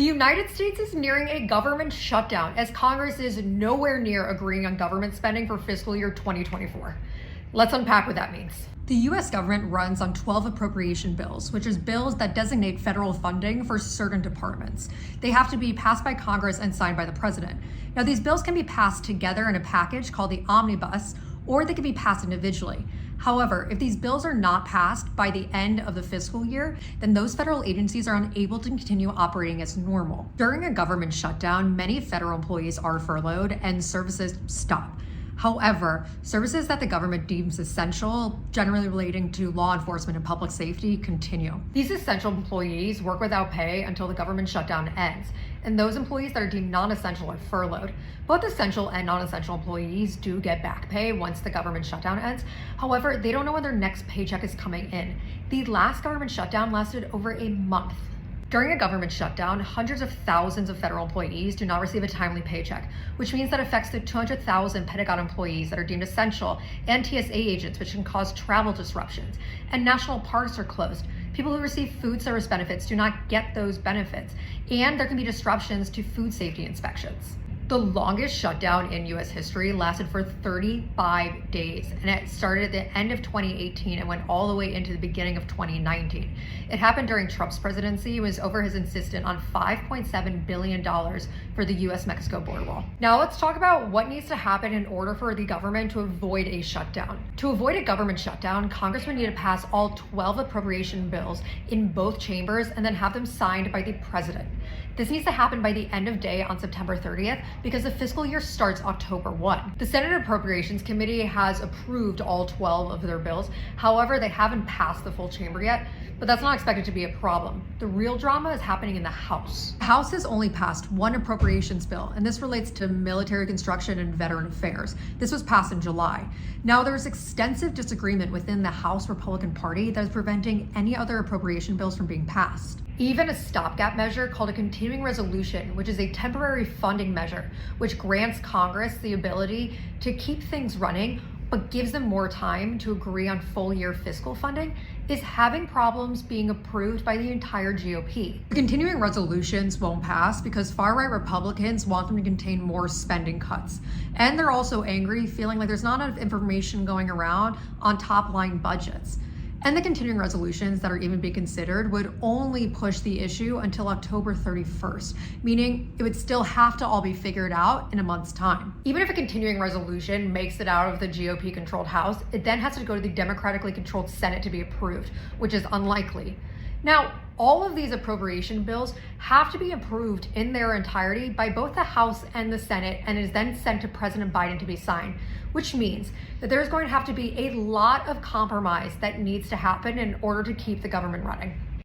The United States is nearing a government shutdown as Congress is nowhere near agreeing on government spending for fiscal year 2024. Let's unpack what that means. The US government runs on 12 appropriation bills, which is bills that designate federal funding for certain departments. They have to be passed by Congress and signed by the president. Now, these bills can be passed together in a package called the omnibus, or they can be passed individually. However, if these bills are not passed by the end of the fiscal year, then those federal agencies are unable to continue operating as normal. During a government shutdown, many federal employees are furloughed and services stop. However, services that the government deems essential, generally relating to law enforcement and public safety, continue. These essential employees work without pay until the government shutdown ends, and those employees that are deemed non-essential are furloughed. Both essential and non-essential employees do get back pay once the government shutdown ends. However, they don't know when their next paycheck is coming in. The last government shutdown lasted over a month. During a government shutdown, hundreds of thousands of federal employees do not receive a timely paycheck, which means that affects the 200,000 Pentagon employees that are deemed essential, and TSA agents, which can cause travel disruptions, and national parks are closed. People who receive food service benefits do not get those benefits, and there can be disruptions to food safety inspections. The longest shutdown in US history lasted for 35 days, and it started at the end of 2018 and went all the way into the beginning of 2019. It happened during Trump's presidency. It was over his insistence on $5.7 billion for the US-Mexico border wall. Now let's talk about what needs to happen in order for the government to avoid a shutdown. To avoid a government shutdown, Congress would need to pass all 12 appropriation bills in both chambers and then have them signed by the president. This needs to happen by the end of day on September 30th because the fiscal year starts October 1. The Senate Appropriations Committee has approved all 12 of their bills. However, they haven't passed the full chamber yet, but that's not expected to be a problem. The real drama is happening in the House. The House has only passed one appropriations bill, and this relates to military construction and veteran affairs. This was passed in July. Now, there's extensive disagreement within the House Republican Party that is preventing any other appropriation bills from being passed. Even a stopgap measure called a continuing resolution, which is a temporary funding measure, which grants Congress the ability to keep things running, but gives them more time to agree on full year fiscal funding, is having problems being approved by the entire GOP. The continuing resolutions won't pass because far-right Republicans want them to contain more spending cuts. And they're also angry, feeling like there's not enough information going around on top-line budgets. And the continuing resolutions that are even being considered would only push the issue until October 31st, meaning it would still have to all be figured out in a month's time. Even if a continuing resolution makes it out of the GOP-controlled House, it then has to go to the Democratically controlled Senate to be approved, which is unlikely. Now, all of these appropriation bills have to be approved in their entirety by both the House and the Senate and is then sent to President Biden to be signed, which means that there's going to have to be a lot of compromise that needs to happen in order to keep the government running.